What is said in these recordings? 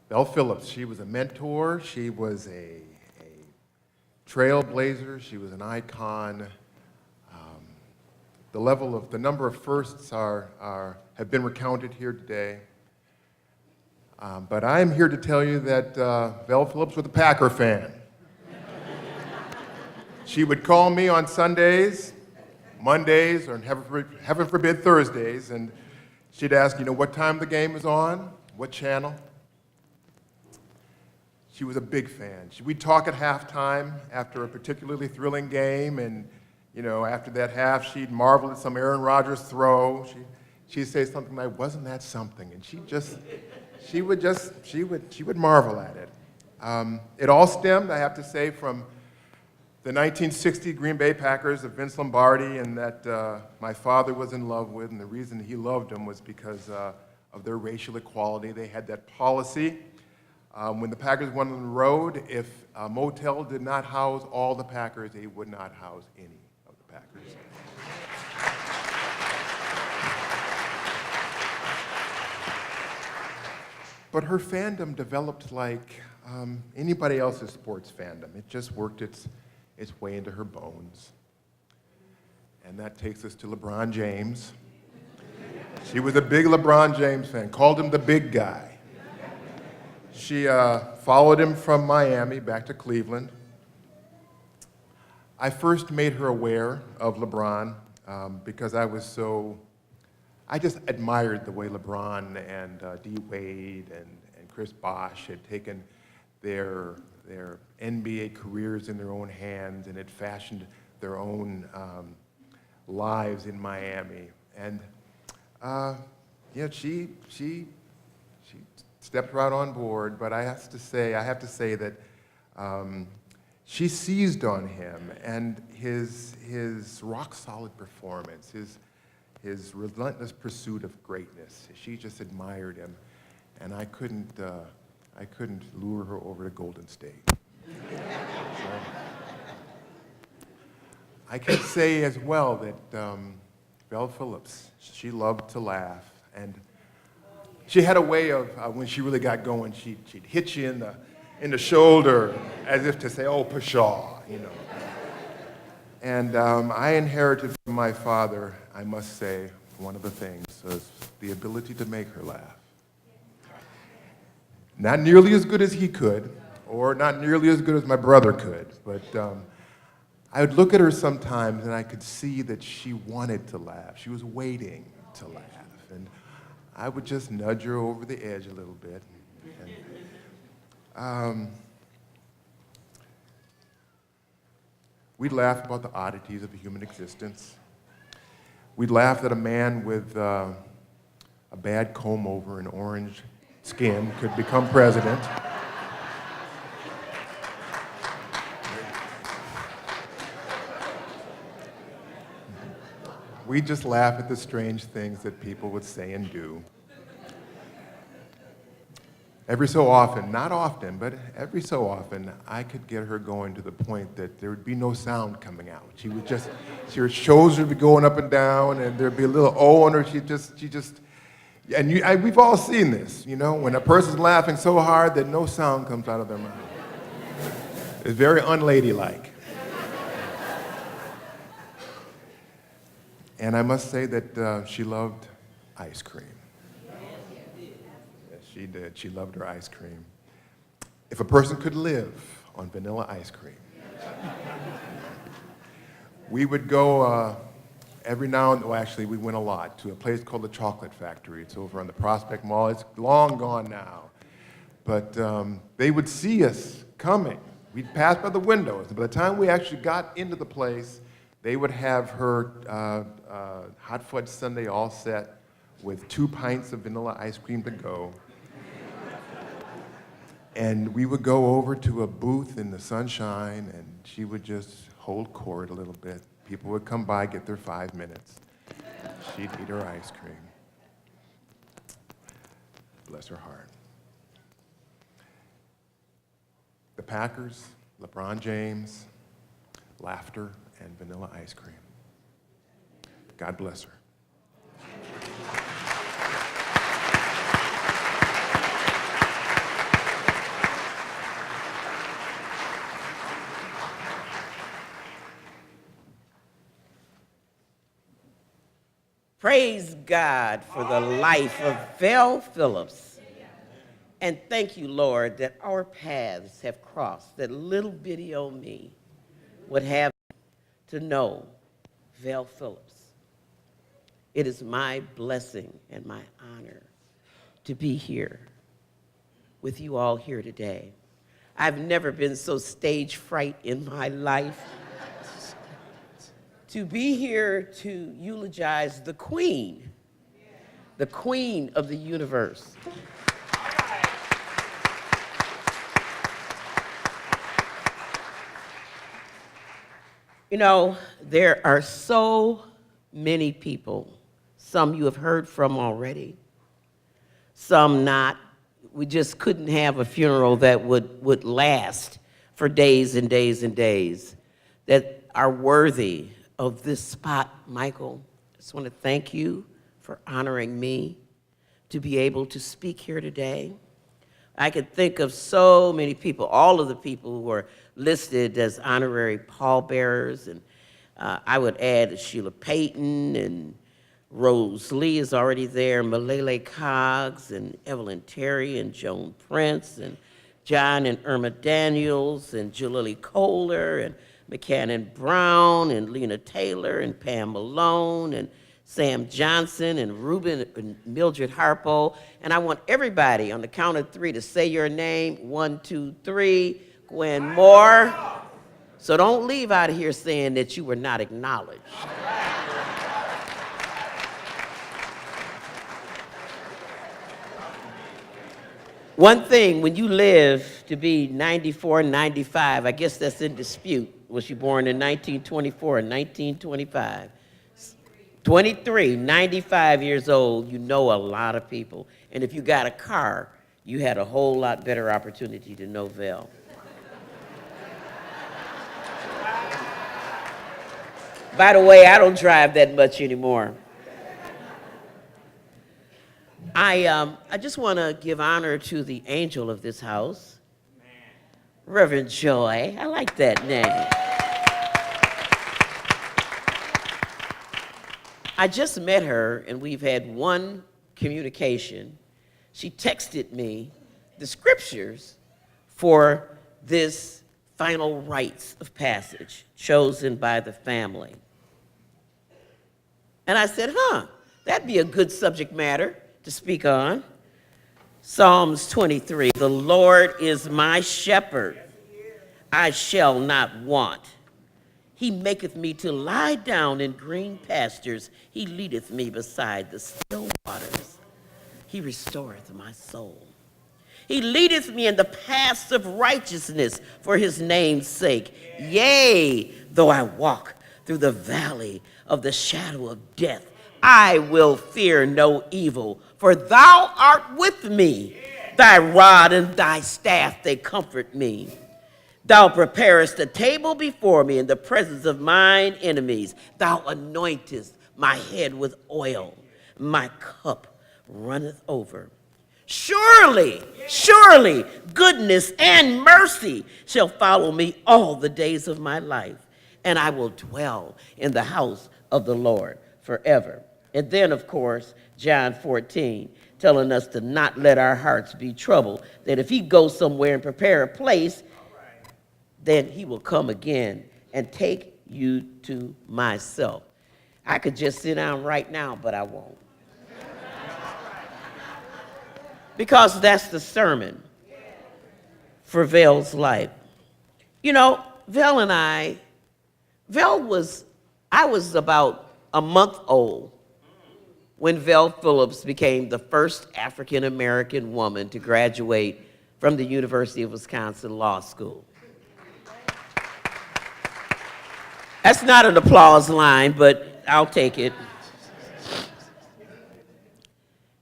Vel Phillips, she was a mentor, she was a trailblazer, she was an icon. The number of firsts have been recounted here today. But I'm here to tell you that Vel Phillips was a Packer fan. She would call me on Sundays, Mondays, or heaven forbid Thursdays, and she'd ask, what time the game is on, what channel. She was a big fan. We'd talk at halftime after a particularly thrilling game, and after that half, she'd marvel at some Aaron Rodgers throw. She'd say something like, "Wasn't that something?" And she would marvel at it. It all stemmed, I have to say, from the 1960 Green Bay Packers of Vince Lombardi, and that my father was in love with, and the reason he loved them was because of their racial equality. They had that policy. When the Packers went on the road, if a motel did not house all the Packers, they would not house any of the Packers. But her fandom developed like anybody else's sports fandom. It just worked its way into her bones. And that takes us to LeBron James. She was a big LeBron James fan, called him the big guy. She followed him from Miami back to Cleveland. I first made her aware of LeBron because I just admired the way LeBron and D. Wade and Chris Bosh had taken their NBA careers in their own hands and had fashioned their own lives in Miami. And she stepped right on board, but I have to say that she seized on him and his rock-solid performance, his relentless pursuit of greatness. She just admired him, and I couldn't lure her over to Golden State. So, I can say as well that Vel Phillips, she loved to laugh, and she had a way of, when she really got going, she'd hit you in the shoulder as if to say, "Oh, pshaw," And I inherited from my father, I must say, one of the things was the ability to make her laugh. Not nearly as good as he could, or not nearly as good as my brother could, but I would look at her sometimes and I could see that she wanted to laugh. She was waiting to laugh. And I would just nudge her over the edge a little bit. And, we'd laugh about the oddities of human existence. We'd laugh that a man with a bad comb-over and orange skin could become president. We just laugh at the strange things that people would say and do. Every so often, not often, but every so often, I could get her going to the point that there would be no sound coming out. Her shoulders would be going up and down, and there'd be a little O on her. We've all seen this, when a person's laughing so hard that no sound comes out of their mouth. It's very unladylike. And I must say that she loved ice cream. Yes, she did. She loved her ice cream. If a person could live on vanilla ice cream, we would go every now and then, well, actually, we went a lot, to a place called the Chocolate Factory. It's over on the Prospect Mall. It's long gone now. But they would see us coming. We'd pass by the windows. And by the time we actually got into the place, they would have her hot fudge sundae all set with 2 pints of vanilla ice cream to go. And we would go over to a booth in the sunshine, and she would just hold court a little bit. People would come by, get their 5 minutes. She'd eat her ice cream. Bless her heart. The Packers, LeBron James, laughter, and vanilla ice cream. God bless her. Praise God for the life of Vel Phillips. And thank you, Lord, that our paths have crossed, that little bitty old me would have to know Vel Phillips. It is my blessing and my honor to be here with you all here today. I've never been so stage fright in my life. To be here to eulogize the queen of the universe. You know, there are so many people, some you have heard from already, some not. We just couldn't have a funeral that would last for days and days and days, that are worthy of this spot. Michael, I just want to thank you for honoring me to be able to speak here today. I could think of so many people, all of the people who are listed as honorary pallbearers, and I would add Sheila Payton, and Rose Lee is already there, Malele Coggs, and Evelyn Terry, and Joan Prince, and John and Irma Daniels, and Jalili Kohler, and McCannon Brown, and Lena Taylor, and Pam Malone, and Sam Johnson, and Ruben and Mildred Harpo. And I want everybody on the count of three to say your name. 1, 2, 3. Gwen Moore. So don't leave out of here saying that you were not acknowledged. One thing, when you live to be 94, 95, I guess that's in dispute. Was she born in 1924 or 1925? 23, 95 years old, you know a lot of people. And if you got a car, you had a whole lot better opportunity to know Vel. By the way, I don't drive that much anymore. I just want to give honor to the angel of this house, Reverend Joy. I like that name. I just met her, and we've had one communication. She texted me the scriptures for this final rites of passage chosen by the family. And I said, that'd be a good subject matter to speak on. Psalms 23, the Lord is my shepherd, I shall not want. He maketh me to lie down in green pastures. He leadeth me beside the still waters. He restoreth my soul. He leadeth me in the paths of righteousness for his name's sake. Yea, though I walk through the valley of the shadow of death, I will fear no evil, for thou art with me. Thy rod and thy staff, they comfort me. Thou preparest a table before me in the presence of mine enemies. Thou anointest my head with oil. My cup runneth over. Surely, surely, goodness and mercy shall follow me all the days of my life, and I will dwell in the house of the Lord forever. And then, of course, John 14, telling us to not let our hearts be troubled, that if he goes somewhere and prepare a place, then he will come again and take you to myself. I could just sit down right now, but I won't. Because that's the sermon for Vel's life. You know, I was about a month old when Vel Phillips became the first African-American woman to graduate from the University of Wisconsin Law School. That's not an applause line, but I'll take it.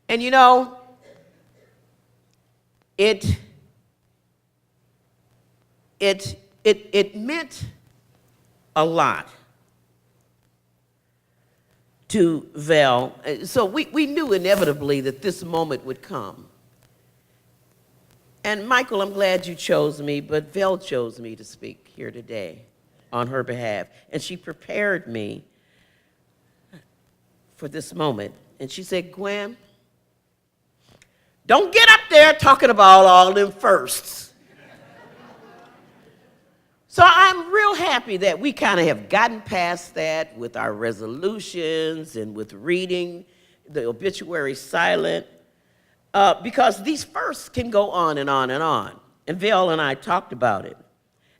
And you know, it meant a lot to Vel. So we knew inevitably that this moment would come. And Michael, I'm glad you chose me, but Vel chose me to speak here today on her behalf. And she prepared me for this moment. And she said, Gwen, don't get up there talking about all them firsts. So I'm real happy that we kind of have gotten past that with our resolutions and with reading the obituary silent, because these firsts can go on and on and on. And Vel and I talked about it.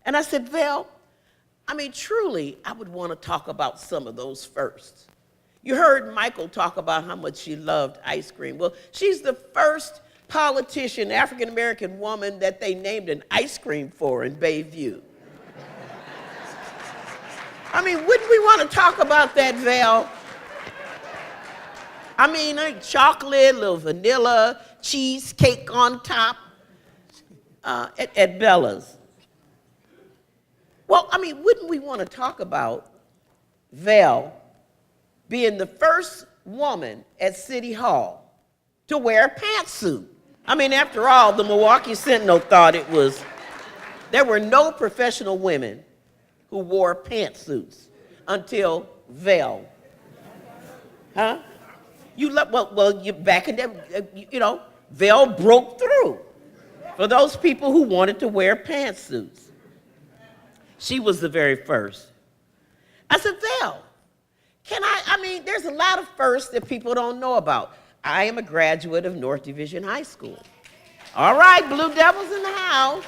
And I said, Vel, I mean, truly, I would want to talk about some of those firsts. You heard Michael talk about how much she loved ice cream. Well, she's the first politician, African-American woman that they named an ice cream for in Bayview. I mean, wouldn't we want to talk about that, Vel? I mean, chocolate, little vanilla, cheesecake on top at Bella's. Well, I mean, wouldn't we want to talk about Vel being the first woman at City Hall to wear a pantsuit? I mean, after all, the Milwaukee Sentinel thought there were no professional women who wore pantsuits until Vel. Huh? You back in there, Vel broke through for those people who wanted to wear pantsuits. She was the very first. I said, Vel, I mean, there's a lot of firsts that people don't know about. I am a graduate of North Division High School. All right, Blue Devils in the house.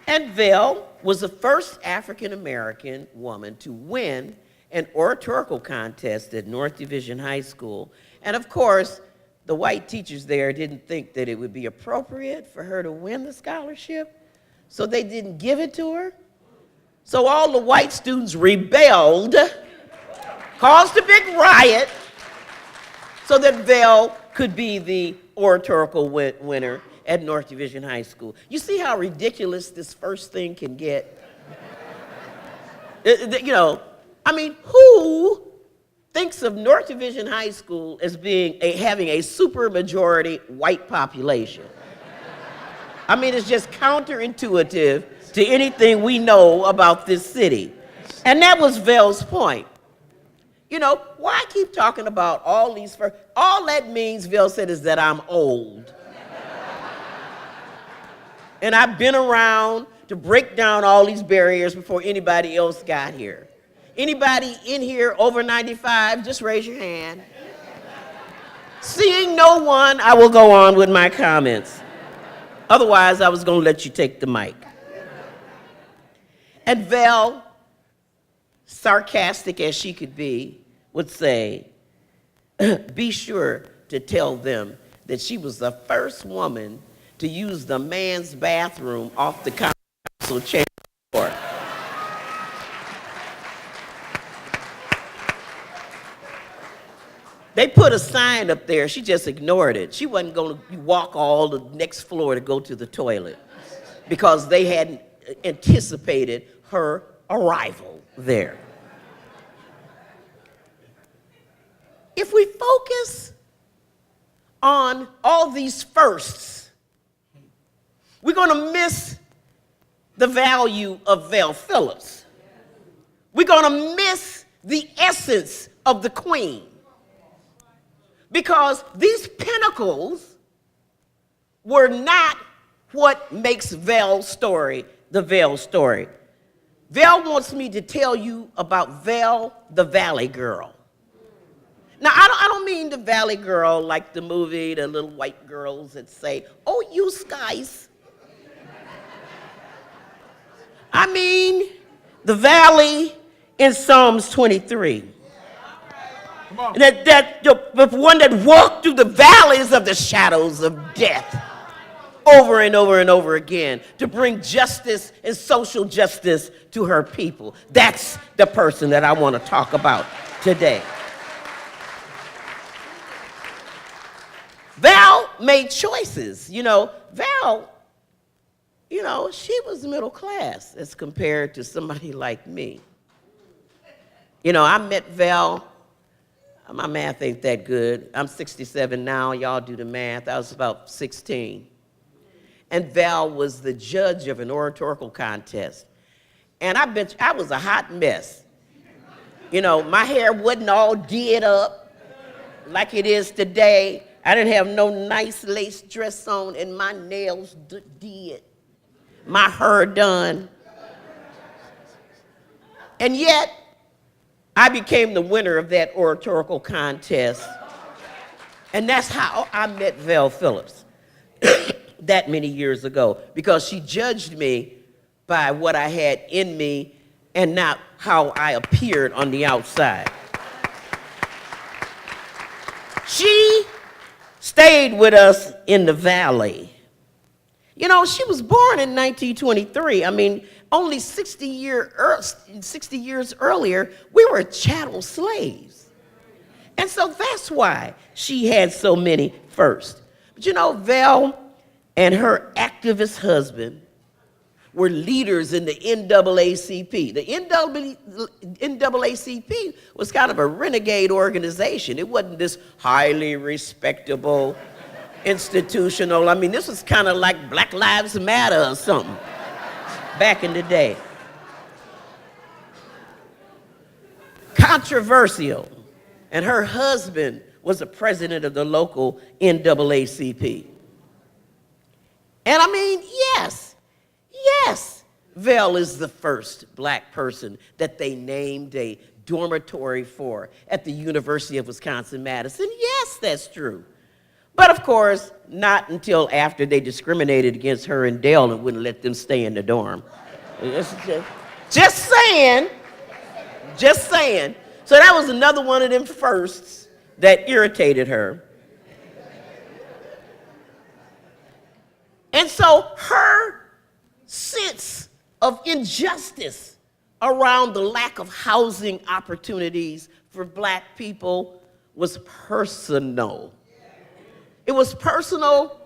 And Vel was the first African-American woman to win an oratorical contest at North Division High School. And of course, the white teachers there didn't think that it would be appropriate for her to win the scholarship, so they didn't give it to her. So all the white students rebelled, caused a big riot, so that Vel could be the oratorical winner at North Division High School. You see how ridiculous this first thing can get? I mean, who thinks of North Division High School as having a supermajority white population? I mean, it's just counterintuitive to anything we know about this city. And that was Vel's point. Why keep talking about all these firsts? All that means, Vel said, is that I'm old. And I've been around to break down all these barriers before anybody else got here. Anybody in here over 95, just raise your hand. Seeing no one, I will go on with my comments. Otherwise, I was going to let you take the mic. And Vel, sarcastic as she could be, would say, be sure to tell them that she was the first woman to use the man's bathroom off the council chamber floor. They put a sign up there. She just ignored it. She wasn't going to walk all the next floor to go to the toilet because they hadn't anticipated her arrival there. If we focus on all these firsts, we're going to miss the value of Vel Phillips. We're going to miss the essence of the queen. Because these pinnacles were not what makes Vel's story the Vel story. Vel wants me to tell you about Vel, the Valley Girl. Now, I don't mean the Valley Girl like the movie, the little white girls that say, oh, you skies. I mean the valley in Psalms 23. The one that walked through the valleys of the shadows of death over and over and over again to bring justice and social justice to her people. That's the person that I want to talk about today. Vel made choices. Vel, she was middle class as compared to somebody like me. I met Vel. My math ain't that good. I'm 67 now. Y'all do the math. I was about 16. And Vel was the judge of an oratorical contest. And I bet you I was a hot mess. You know, my hair wasn't all did up like it is today. I didn't have no nice lace dress on and my nails did. My hair done. And yet, I became the winner of that oratorical contest. And that's how I met Vel Phillips that many years ago, because she judged me by what I had in me and not how I appeared on the outside. She stayed with us in the valley. You know, she was born in 1923. I mean, only 60 years earlier, we were chattel slaves. And so that's why she had so many first. But you know, Vel and her activist husband were leaders in the NAACP. The NAACP was kind of a renegade organization. It wasn't this highly respectable institutional. I mean, this was kind of like Black Lives Matter or something back in the day. Controversial. And her husband was the president of the local NAACP. And I mean, yes, Vel is the first black person that they named a dormitory for at the University of Wisconsin-Madison. Yes, that's true. But of course, not until after they discriminated against her and Dale and wouldn't let them stay in the dorm. Just saying. So that was another one of them firsts that irritated her. And so her sense of injustice around the lack of housing opportunities for black people was personal. It was personal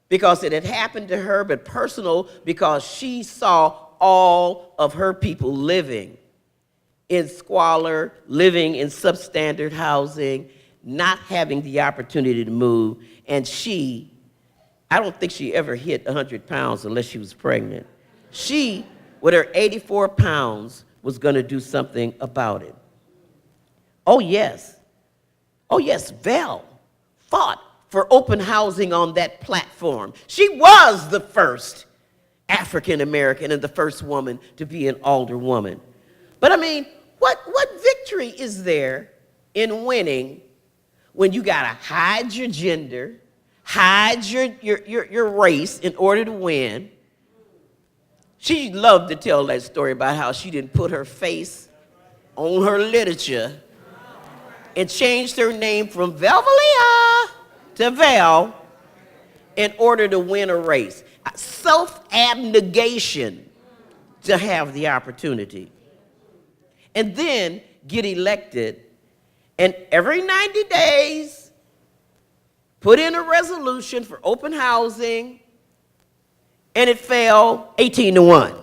because it had happened to her, but personal because she saw all of her people living in squalor, living in substandard housing, not having the opportunity to move. And I don't think she ever hit 100 pounds unless she was pregnant. She, with her 84 pounds, was going to do something about it. Oh, yes, Vel fought for open housing on that platform. She was the first African American and the first woman to be an alderwoman. But I mean, what victory is there in winning when you gotta hide your gender, hide your race in order to win? She loved to tell that story about how she didn't put her face on her literature and changed her name from Velvalia to Vel in order to win a race. Self-abnegation to have the opportunity. And then get elected, and every 90 days, put in a resolution for open housing, and it fell 18-1.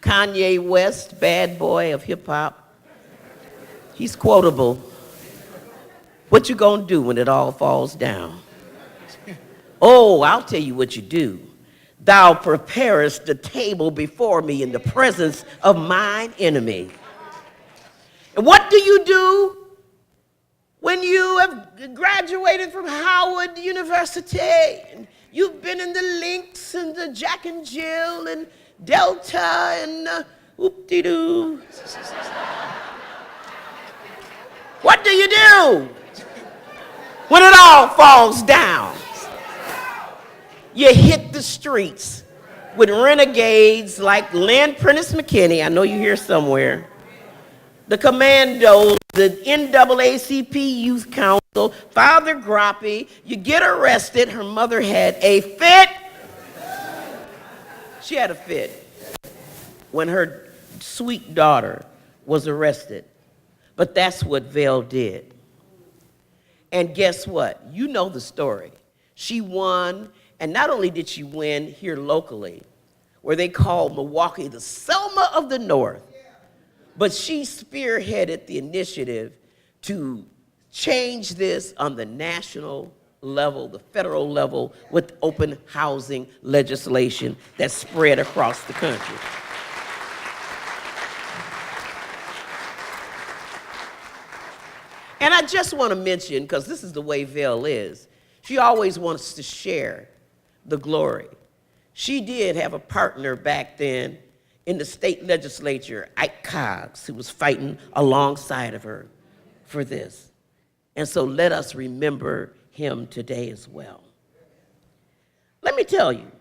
Kanye West, bad boy of hip hop, he's quotable. What you gonna do when it all falls down? Oh, I'll tell you what you do. Thou preparest the table before me in the presence of mine enemy. And what do you do when you have graduated from Howard University and you've been in the Lynx and the Jack and Jill and Delta and whoop-de-doo? What do you do when it all falls down? You hit the streets with renegades like Lynn Prentice McKinney, I know you're here somewhere, the Commandos, the NAACP Youth Council, Father Groppy. You get arrested. Her mother had a fit. She had a fit when her sweet daughter was arrested. But that's what Vel did. And guess what? You know the story. She won. And not only did she win here locally, where they called Milwaukee the Selma of the North, but she spearheaded the initiative to change this on the national level, the federal level, with open housing legislation that spread across the country. I just want to mention, because this is the way Vel is, she always wants to share the glory. She did have a partner back then in the state legislature, Ike Coggs, who was fighting alongside of her for this. And so let us remember him today as well. Let me tell you,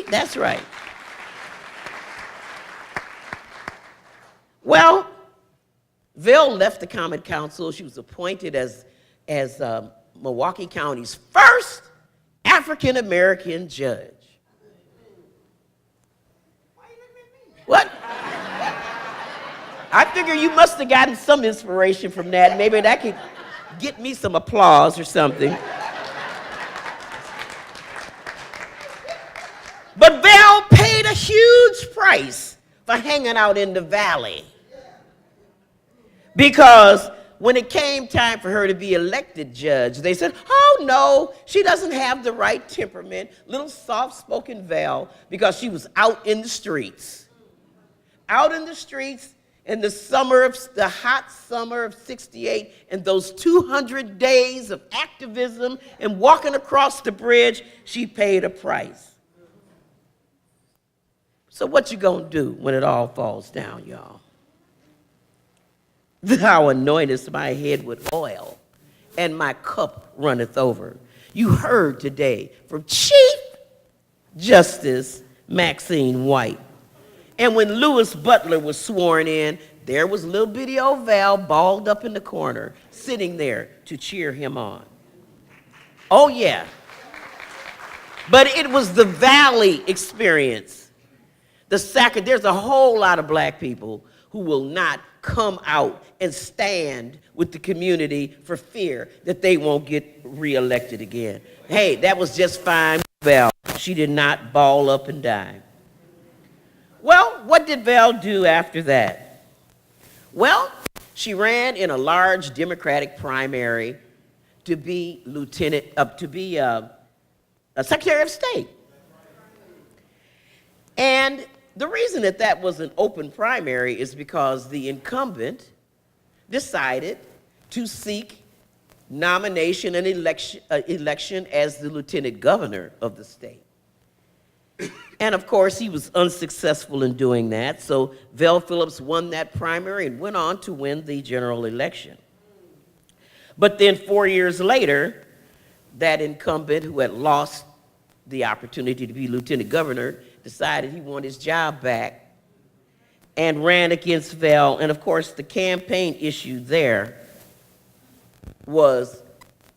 that's right. Well, Vel left the Common Council. She was appointed as Milwaukee County's first African-American judge. What? I figure you must have gotten some inspiration from that. Maybe that could get me some applause or something. But Vel paid a huge price for hanging out in the valley. Because when it came time for her to be elected judge, they said, oh no, she doesn't have the right temperament, little soft-spoken Vel, because she was out in the streets. Out in the streets in the hot summer of '68, and those 200 days of activism and walking across the bridge, she paid a price. So what you gonna do when it all falls down, y'all? Thou anointest my head with oil, and my cup runneth over. You heard today from Chief Justice Maxine White. And when Lewis Butler was sworn in, there was little bitty old Vel balled up in the corner, sitting there to cheer him on. Oh yeah. But it was the Valley experience. There's a whole lot of black people who will not come out and stand with the community for fear that they won't get reelected again. Hey, that was just fine, Vel. She did not ball up and die. Well, what did Vel do after that? Well, she ran in a large Democratic primary to be a Secretary of State. And the reason that was an open primary is because the incumbent decided to seek nomination and election as the lieutenant governor of the state. And of course, he was unsuccessful in doing that, so Vel Phillips won that primary and went on to win the general election. But then 4 years later, that incumbent who had lost the opportunity to be lieutenant governor decided he wanted his job back and ran against Vel. And of course, the campaign issue there was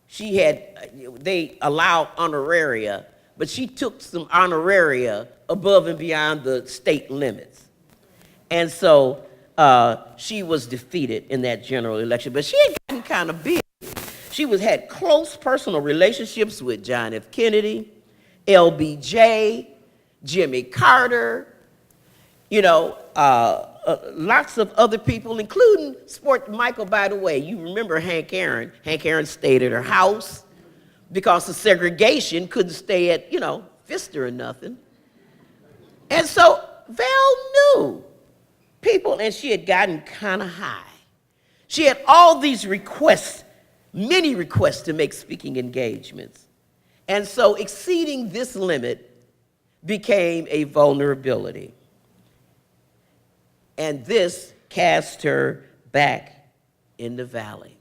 they allowed honoraria, but she took some honoraria above and beyond the state limits. And so she was defeated in that general election. But she had gotten kind of big. She had close personal relationships with John F. Kennedy, LBJ, Jimmy Carter, lots of other people, including Michael, by the way. You remember Hank Aaron. Hank Aaron stayed at her house because of segregation, couldn't stay at, Pfister or nothing. And so Vel knew people, and she had gotten kind of high. She had all these requests, many requests to make speaking engagements. And so exceeding this limit became a vulnerability. And this cast her back in the valley.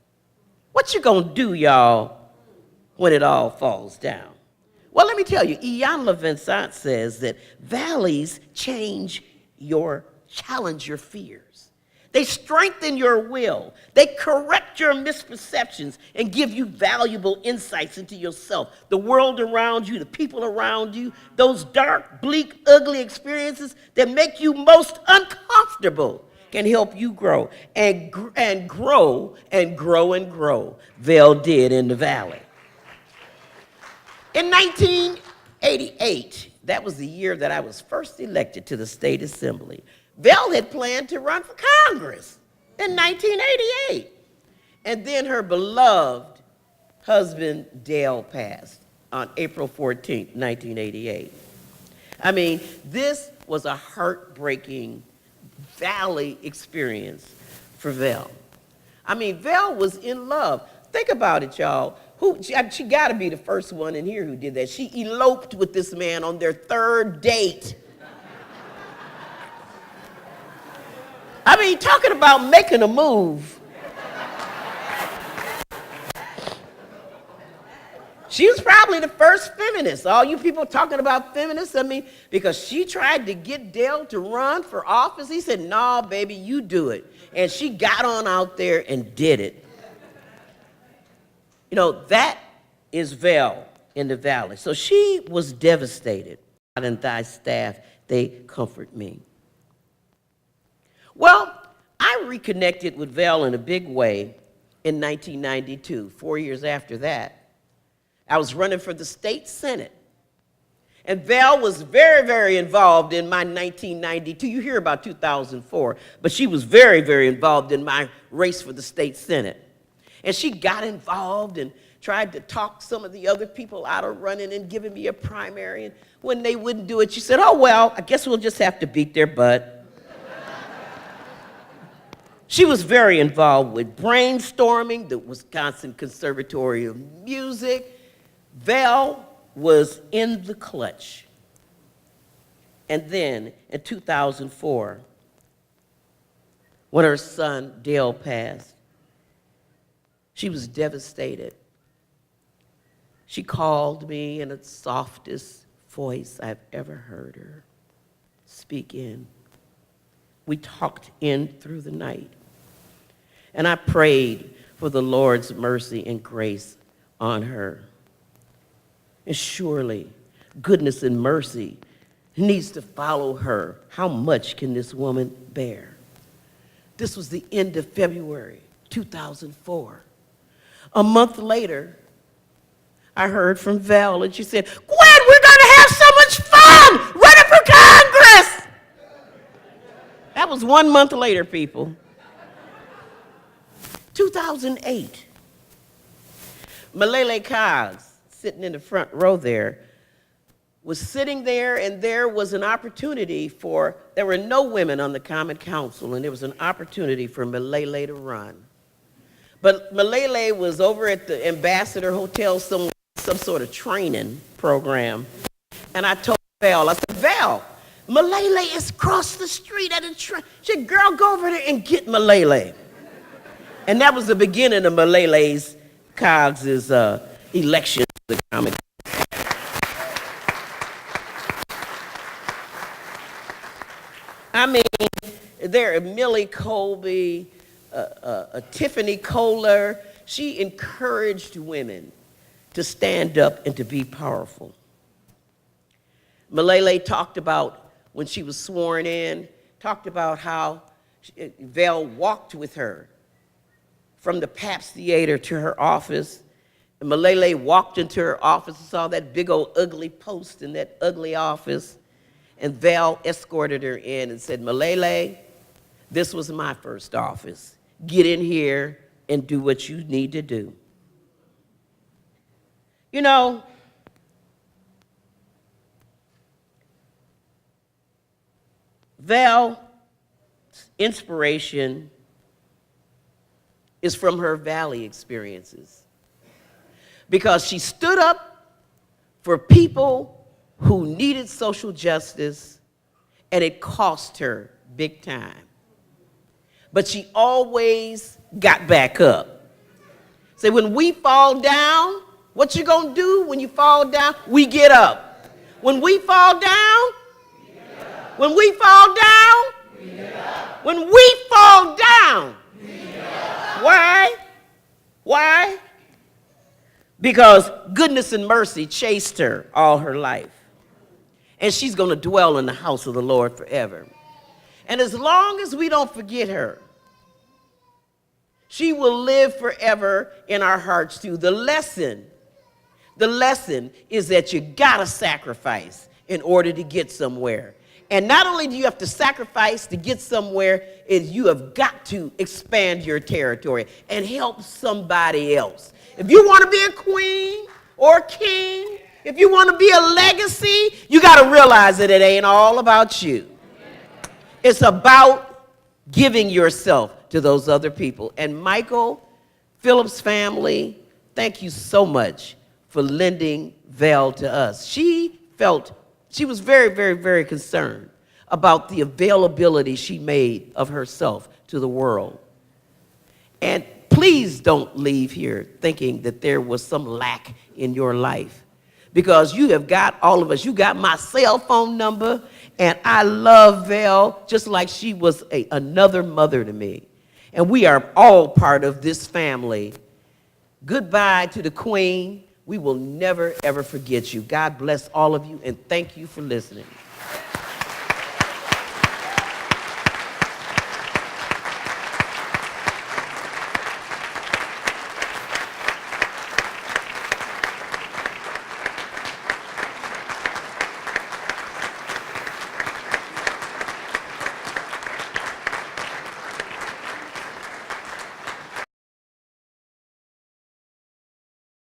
What you gonna do, y'all, when it all falls down? Well, let me tell you, Iyanla Vincent says that valleys challenge your fears. They strengthen your will. They correct your misperceptions and give you valuable insights into yourself, the world around you, the people around you, those dark, bleak, ugly experiences that make you most uncomfortable can help you grow and grow and grow and grow. Vel did in the valley. In 1988, that was the year that I was first elected to the state assembly, Vel had planned to run for Congress in 1988. And then her beloved husband, Dale, passed on April 14, 1988. I mean, this was a heartbreaking valley experience for Vel. I mean, Vel was in love. Think about it, y'all. She got to be the first one in here who did that. She eloped with this man on their third date. I mean, talking about making a move. She was probably the first feminist. All you people talking about feminists, I mean, because she tried to get Dale to run for office. He said, "No, baby, you do it." And she got on out there and did it. You know, that is Vel in the valley. So she was devastated. "God and thy staff, they comfort me." Well, I reconnected with Vel in a big way in 1992, 4 years after that. I was running for the state senate. And Vel was very, very involved in my 1992. You hear about 2004, but she was very, very involved in my race for the state senate. And she got involved and tried to talk some of the other people out of running and giving me a primary. And when they wouldn't do it, she said, "Oh, well, I guess we'll just have to beat their butt." She was very involved with brainstorming, the Wisconsin Conservatory of Music. Vel was in the clutch. And then in 2004, when her son Dale passed, she was devastated. She called me in the softest voice I've ever heard her speak in. We talked in through the night. And I prayed for the Lord's mercy and grace on her. And surely, goodness and mercy needs to follow her. How much can this woman bear? This was the end of February 2004. A month later, I heard from Vel, and she said, "Gwen, we're going to have so much fun running for Congress." That was 1 month later, people. 2008. Malele Coggs, sitting in the front row there, was sitting there, and there was an opportunity there were no women on the Common Council, and there was an opportunity for Malele to run. But Malele was over at the Ambassador Hotel, some sort of training program, and I told Vel, I said, "Vel, Malele is across the street at a train." She said, "Girl, go over there and get Malele." And that was the beginning of Malele Coggs' election to the Common Council. I mean, there are Millie Colby, Tiffany Kohler. She encouraged women to stand up and to be powerful. Malele talked about, when she was sworn in, talked about how Vel walked with her from the Pabst Theater to her office. And Malele walked into her office and saw that big old ugly post in that ugly office. And Vel escorted her in and said, "Malele, this was my first office. Get in here and do what you need to do." You know, Vel's inspiration is from her valley experiences, because she stood up for people who needed social justice, and it cost her big time. But she always got back up. Say, when we fall down, what you gonna do when you fall down? We get up. When we fall down, when we fall down, when we fall down. Why? Why? Because goodness and mercy chased her all her life. And she's going to dwell in the house of the Lord forever. And as long as we don't forget her, she will live forever in our hearts too. The lesson is that you gotta sacrifice in order to get somewhere. And not only do you have to sacrifice to get somewhere, is you have got to expand your territory and help somebody else. If you want to be a queen or a king, if you want to be a legacy, you got to realize that it ain't all about you. It's about giving yourself to those other people. And Michael Phillips family, thank you so much for lending Vel to us. She was very, very, very concerned about the availability she made of herself to the world. And please don't leave here thinking that there was some lack in your life, because you have got all of us. You got my cell phone number, and I love Vel just like she was another mother to me. And we are all part of this family. Goodbye to the Queen. We will never, ever forget you. God bless all of you, and thank you for listening.